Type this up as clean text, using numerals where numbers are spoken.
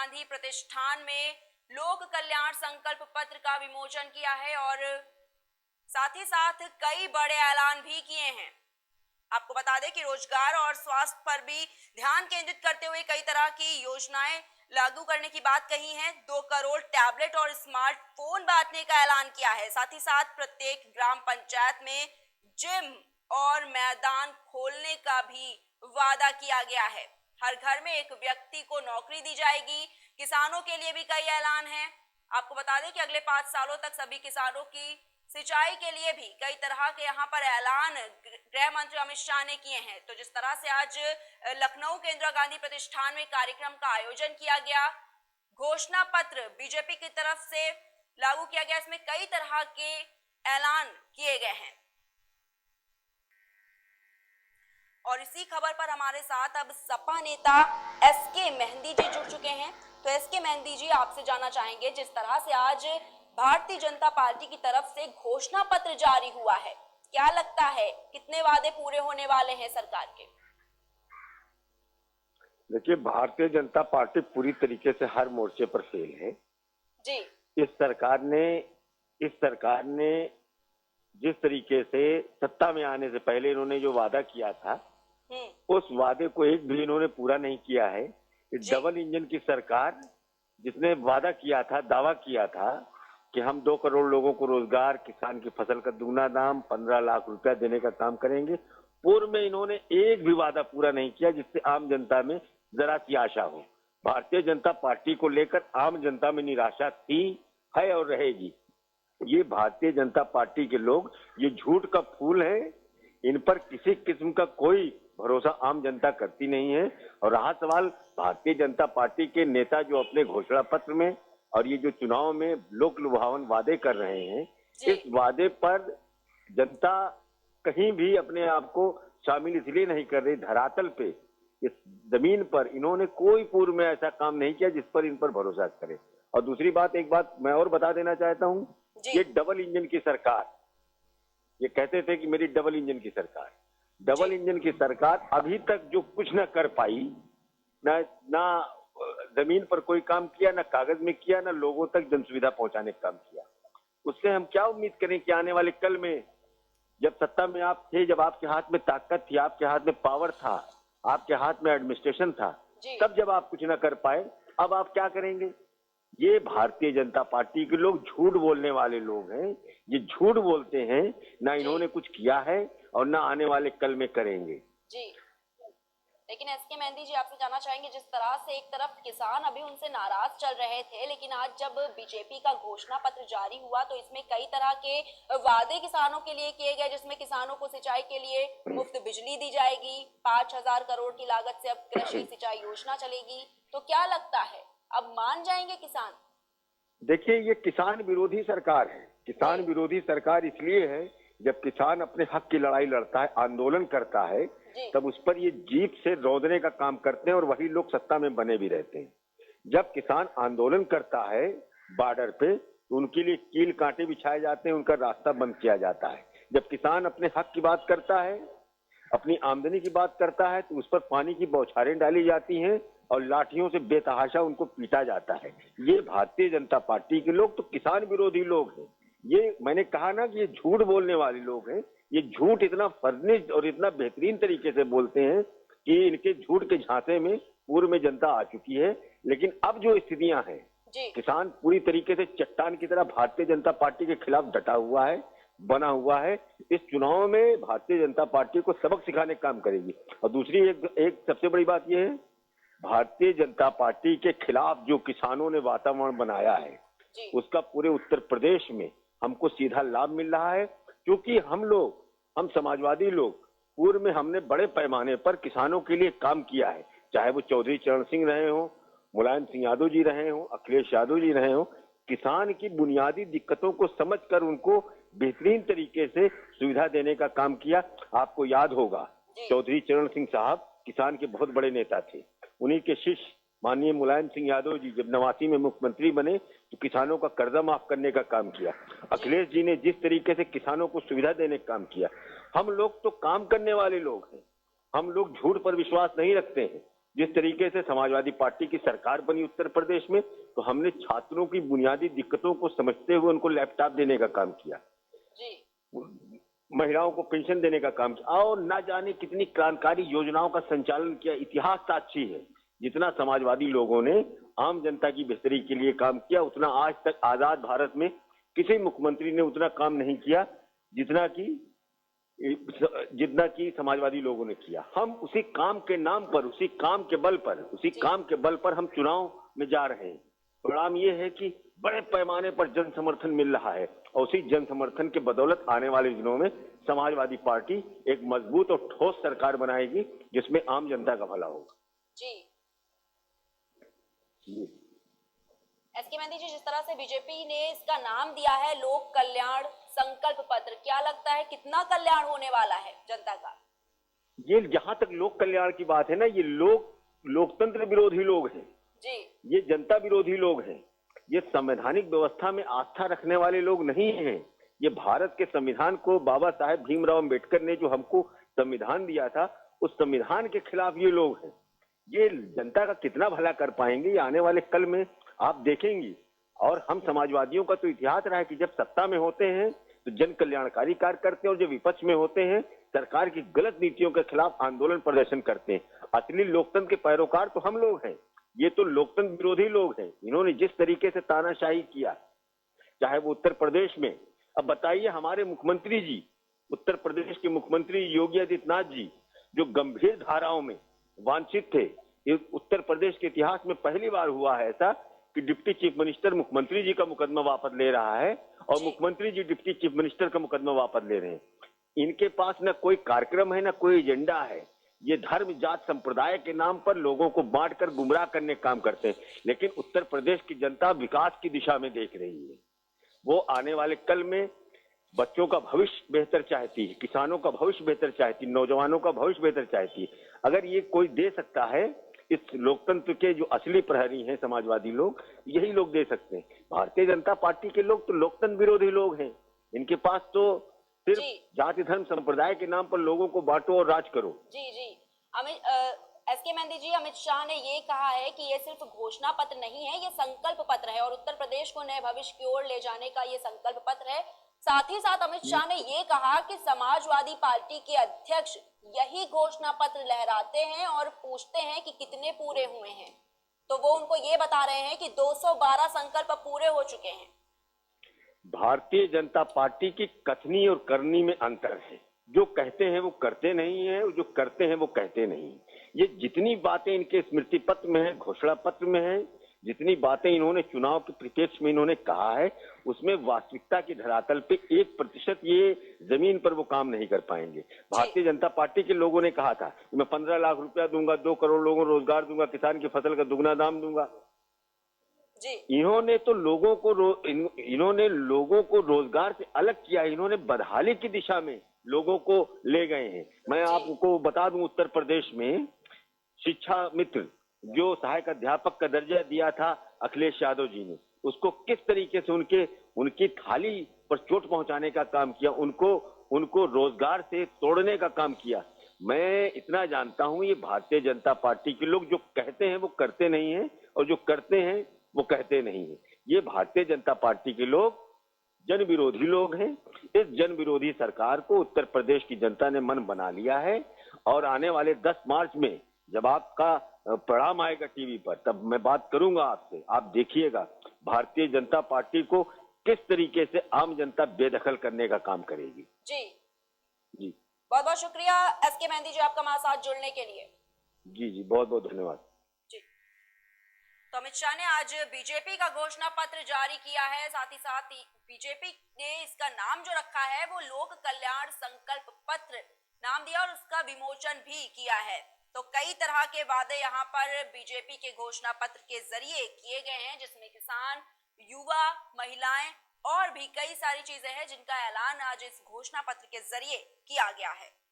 गांधी प्रतिष्ठान में लोक कल्याण संकल्प पत्र का विमोचन किया है और साथ ही साथ कई बड़े ऐलान भी किए हैं। आपको बता दें कि रोजगार और स्वास्थ्य पर भी ध्यान केंद्रित करते हुए कई तरह की योजनाएं लागू करने की बात कही है। 2 करोड़ टैबलेट और स्मार्टफोन बांटने का ऐलान किया है। साथ ही साथ प्रत्येक ग्राम पंचायत में जिम और मैदान खोलने का भी वादा किया गया है। हर घर में एक व्यक्ति को नौकरी दी जाएगी। किसानों के लिए भी कई ऐलान हैं। आपको बता दें कि अगले 5 सालों तक सभी किसानों की सिंचाई के लिए भी कई तरह के यहाँ पर ऐलान गृह मंत्री अमित शाह ने किए हैं। तो जिस तरह से आज लखनऊ के इंदिरा गांधी प्रतिष्ठान में कार्यक्रम का आयोजन किया गया, घोषणा पत्र बीजेपी की तरफ से लागू किया गया, इसमें कई तरह के ऐलान किए गए हैं। और इसी खबर पर हमारे साथ अब सपा नेता एसके मेहंदी जी जुड़ चुके हैं। तो एसके मेहंदी जी, आपसे जानना चाहेंगे, जिस तरह से आज भारतीय जनता पार्टी की तरफ से घोषणा पत्र जारी हुआ है, क्या लगता है कितने वादे पूरे होने वाले हैं सरकार के? देखिए, भारतीय जनता पार्टी पूरी तरीके से हर मोर्चे पर फेल है जी। इस सरकार ने जिस तरीके से सत्ता में आने से पहले इन्होंने जो वादा किया था, उस वादे को एक भी इन्होंने पूरा नहीं किया है। डबल इंजन की सरकार, जिसने वादा किया था, दावा किया था कि हम 2 करोड़ लोगों को रोजगार, किसान की फसल का दुगना दाम, 15 लाख रुपया देने का काम करेंगे, पूर्व में इन्होंने एक भी वादा पूरा नहीं किया जिससे आम जनता में जरा सी आशा हो। भारतीय जनता पार्टी को लेकर आम जनता में निराशा थी, है और रहेगी। ये भारतीय जनता पार्टी के लोग ये झूठ का फूल है, इन पर किसी किस्म का कोई भरोसा आम जनता करती नहीं है। और रहा सवाल भारतीय जनता पार्टी के नेता जो अपने घोषणा पत्र में और ये जो चुनाव में लोक लुभावन वादे कर रहे हैं, इस वादे पर जनता कहीं भी अपने आप को शामिल इसलिए नहीं कर रही। धरातल पे, इस जमीन पर इन्होंने कोई पूर्व में ऐसा काम नहीं किया जिस पर इन पर भरोसा करे। और दूसरी बात, एक बात मैं और बता देना चाहता हूँ, ये डबल इंजन की सरकार, ये कहते थे कि मेरी डबल इंजन की सरकार, डबल इंजन की सरकार अभी तक जो कुछ न कर पाई, ना जमीन पर कोई काम किया, ना कागज में किया, ना लोगों तक जन सुविधा पहुंचाने का काम किया, उससे हम क्या उम्मीद करें कि आने वाले कल में, जब सत्ता में आप थे, जब आपके हाथ में ताकत थी, आपके हाथ में पावर था, आपके हाथ में एडमिनिस्ट्रेशन था, तब जब आप कुछ न कर पाए, अब आप क्या करेंगे? ये भारतीय जनता पार्टी के लोग झूठ बोलने वाले लोग हैं। ये झूठ बोलते हैं, ना इन्होंने कुछ किया है और ना आने वाले कल में करेंगे। जी। लेकिन एसके मेहंदी जी, आपसे जानना चाहेंगे, जिस तरह से एक तरफ किसान अभी उनसे नाराज चल रहे थे, लेकिन आज जब बीजेपी का घोषणा पत्र जारी हुआ तो इसमें कई तरह के वादे किसानों के लिए किए गए, जिसमें किसानों को सिंचाई के लिए मुफ्त बिजली दी जाएगी, 5,000 करोड़ की लागत से अब कृषि सिंचाई योजना चलेगी। तो क्या लगता है, अब मान जाएंगे किसान? देखिए, ये किसान विरोधी सरकार है। किसान विरोधी सरकार इसलिए है, जब किसान अपने हक की लड़ाई लड़ता है, आंदोलन करता है, तब उस पर ये जीप से रौंदने का काम करते हैं और वही लोग सत्ता में बने भी रहते हैं। जब किसान आंदोलन करता है बॉर्डर पे, तो उनके लिए कील कांटे बिछाए जाते हैं, उनका रास्ता बंद किया जाता है। जब किसान अपने हक की बात करता है, अपनी आमदनी की बात करता है, तो उस पर पानी की बौछारें डाली जाती हैं और लाठियों से बेतहाशा उनको पीटा जाता है। ये भारतीय जनता पार्टी के लोग तो किसान विरोधी लोग हैं। ये मैंने कहा ना कि ये झूठ बोलने वाले लोग हैं। ये झूठ इतना फर्निश्ड और इतना बेहतरीन तरीके से बोलते हैं कि इनके झूठ के झांसे में पूर्व में जनता आ चुकी है। लेकिन अब जो स्थितियां हैं, किसान पूरी तरीके से चट्टान की तरह भारतीय जनता पार्टी के खिलाफ डटा हुआ है, बना हुआ है। इस चुनाव में भारतीय जनता पार्टी को सबक सिखाने का काम करेगी। और दूसरी एक सबसे बड़ी बात यह है, भारतीय जनता पार्टी के खिलाफ जो किसानों ने वातावरण बनाया है, उसका पूरे उत्तर प्रदेश में हमको सीधा लाभ मिल रहा है। क्योंकि हम समाजवादी लोग, पूर्व में हमने बड़े पैमाने पर किसानों के लिए काम किया है, चाहे वो चौधरी चरण सिंह रहे हो, मुलायम सिंह यादव जी रहे हो, अखिलेश यादव जी रहे हो। किसान की बुनियादी दिक्कतों को समझकर उनको बेहतरीन तरीके से सुविधा देने का काम किया। आपको याद होगा, चौधरी चरण सिंह साहब किसान के बहुत बड़े नेता थे। उन्हीं के शिष्य माननीय मुलायम सिंह यादव जी जब 89 में मुख्यमंत्री बने तो किसानों का कर्जा माफ करने का काम किया। अखिलेश जी ने जिस तरीके से किसानों को सुविधा देने का काम किया। हम लोग तो काम करने वाले लोग हैं, हम लोग झूठ पर विश्वास नहीं रखते हैं। जिस तरीके से समाजवादी पार्टी की सरकार बनी उत्तर प्रदेश में, तो हमने छात्रों की बुनियादी दिक्कतों को समझते हुए उनको लैपटॉप देने का काम किया, जी महिलाओं को पेंशन देने का काम किया और न जाने कितनी क्रांतिकारी योजनाओं का संचालन किया। इतिहास साक्षी है, जितना समाजवादी लोगों ने आम जनता की बेहतरी के लिए काम किया, उतना आज तक आजाद भारत में किसी मुख्यमंत्री ने उतना काम नहीं किया जितना कि समाजवादी लोगों ने किया। हम उसी काम के नाम पर, उसी काम के बल पर हम चुनाव में जा रहे हैं। परिणाम ये है कि बड़े पैमाने पर जन समर्थन मिल रहा है और उसी जन समर्थन के बदौलत आने वाले दिनों में समाजवादी पार्टी एक मजबूत और ठोस सरकार बनाएगी, जिसमें आम जनता का भला होगा। जी एसके मेहंदी जी, जिस तरह से बीजेपी ने इसका नाम दिया है लोक कल्याण संकल्प पत्र, क्या लगता है कितना कल्याण होने वाला है जनता का? ये जहां तक लोक कल्याण की बात है ना, ये लोकतंत्र विरोधी लोग हैं जी, ये जनता विरोधी लोग हैं, ये संवैधानिक व्यवस्था में आस्था रखने वाले लोग नहीं हैं। ये भारत के संविधान को बाबा साहेब भीमराव अंबेडकर ने जो हमको संविधान दिया था, उस संविधान के खिलाफ ये लोग हैं। ये जनता का कितना भला कर पाएंगे, ये आने वाले कल में आप देखेंगी। और हम समाजवादियों का तो इतिहास रहा है कि जब सत्ता में होते हैं तो जन कल्याणकारी कार्य करते हैं और जब विपक्ष में होते हैं सरकार की गलत नीतियों के खिलाफ आंदोलन प्रदर्शन करते हैं। असली लोकतंत्र के पैरोकार तो हम लोग हैं, ये तो लोकतंत्र विरोधी लोग हैं। इन्होंने जिस तरीके से तानाशाही किया, चाहे वो उत्तर प्रदेश में, अब बताइए हमारे मुख्यमंत्री जी, उत्तर प्रदेश के मुख्यमंत्री योगी आदित्यनाथ जी, जो गंभीर धाराओं में वांछित थे। ये उत्तर प्रदेश के इतिहास में पहली बार हुआ है ऐसा कि डिप्टी चीफ मिनिस्टर मुख्यमंत्री जी का मुकदमा वापस ले रहा है और मुख्यमंत्री जी डिप्टी चीफ मिनिस्टर का मुकदमा वापस ले रहे हैं। इनके पास न कोई कार्यक्रम है, न कोई एजेंडा है। ये धर्म जात संप्रदाय के नाम पर लोगों को बांटकर गुमराह करने का काम करते हैं। लेकिन उत्तर प्रदेश की जनता विकास की दिशा में देख रही है। वो आने वाले कल में बच्चों का भविष्य बेहतर चाहती है, किसानों का भविष्य बेहतर चाहती है, नौजवानों का भविष्य बेहतर चाहती है। अगर ये कोई दे सकता है, इस लोकतंत्र के जो असली प्रहरी हैं समाजवादी लोग, यही लोग दे सकते हैं। भारतीय जनता पार्टी के लोग तो लोकतंत्र विरोधी लोग हैं। इनके पास तो सिर्फ जाति धर्म संप्रदाय के नाम पर लोगों को बांटो और राज करो। जी जी एसके मेहंदी जी, अमित शाह ने ये कहा है कि ये सिर्फ घोषणा पत्र नहीं है, ये संकल्प पत्र है और उत्तर प्रदेश को नए भविष्य की ओर ले जाने का ये संकल्प पत्र है। साथ ही साथ अमित शाह ने ये कहा कि समाजवादी पार्टी के अध्यक्ष यही घोषणा पत्र लहराते हैं और पूछते हैं कि कितने पूरे हुए हैं, तो वो उनको ये बता रहे हैं कि 212 संकल्प पूरे हो चुके हैं। भारतीय जनता पार्टी की कथनी और करनी में अंतर है। जो कहते हैं वो करते नहीं है, जो करते हैं वो कहते नहीं। ये जितनी बातें इनके स्मृति पत्र में है, घोषणा पत्र में है, जितनी बातें इन्होंने चुनाव के परिप्रेक्ष्य में इन्होंने कहा है, उसमें वास्तविकता की धरातल पे 1% ये जमीन पर वो काम नहीं कर पाएंगे। भारतीय जनता पार्टी के लोगों ने कहा था मैं 15 लाख रुपया दूंगा, 2 करोड़ लोगों को रोजगार दूंगा, किसान की फसल का दुगना दाम दूंगा। इन्होंने लोगों को रोजगार से अलग किया। इन्होंने बदहाली की दिशा में लोगों को ले गए हैं। मैं आपको बता दूं, उत्तर प्रदेश में शिक्षा मित्र जो सहायक अध्यापक का दर्जा दिया था अखिलेश यादव जी ने, उसको किस तरीके से उनकी थाली पर चोट पहुंचाने का काम किया, उनको रोजगार से तोड़ने का काम किया। मैं इतना जानता हूं, ये भारतीय जनता पार्टी के लोग जो कहते हैं वो करते नहीं है और जो करते हैं वो कहते नहीं है। ये भारतीय जनता पार्टी के लोग जन विरोधी लोग हैं। इस जन विरोधी सरकार को उत्तर प्रदेश की जनता ने मन बना लिया है और आने वाले 10 मार्च में जब आपका परिणाम आएगा टीवी पर, तब मैं बात करूंगा आपसे। आप देखिएगा भारतीय जनता पार्टी को किस तरीके से आम जनता बेदखल करने का काम करेगी। जी बहुत बहुत शुक्रिया एसके मेहंदी जी, आपका हमारे साथ जुड़ने के लिए। जी बहुत बहुत धन्यवाद। तो अमित शाह ने आज बीजेपी का घोषणा पत्र जारी किया है। साथ ही साथ बीजेपी ने इसका नाम जो रखा है वो लोक कल्याण संकल्प पत्र नाम दिया और उसका विमोचन भी किया है। तो कई तरह के वादे यहाँ पर बीजेपी के घोषणा पत्र के जरिए किए गए हैं, जिसमें किसान, युवा, महिलाएं और भी कई सारी चीजें हैं जिनका ऐलान आज इस घोषणा पत्र के जरिए किया गया है।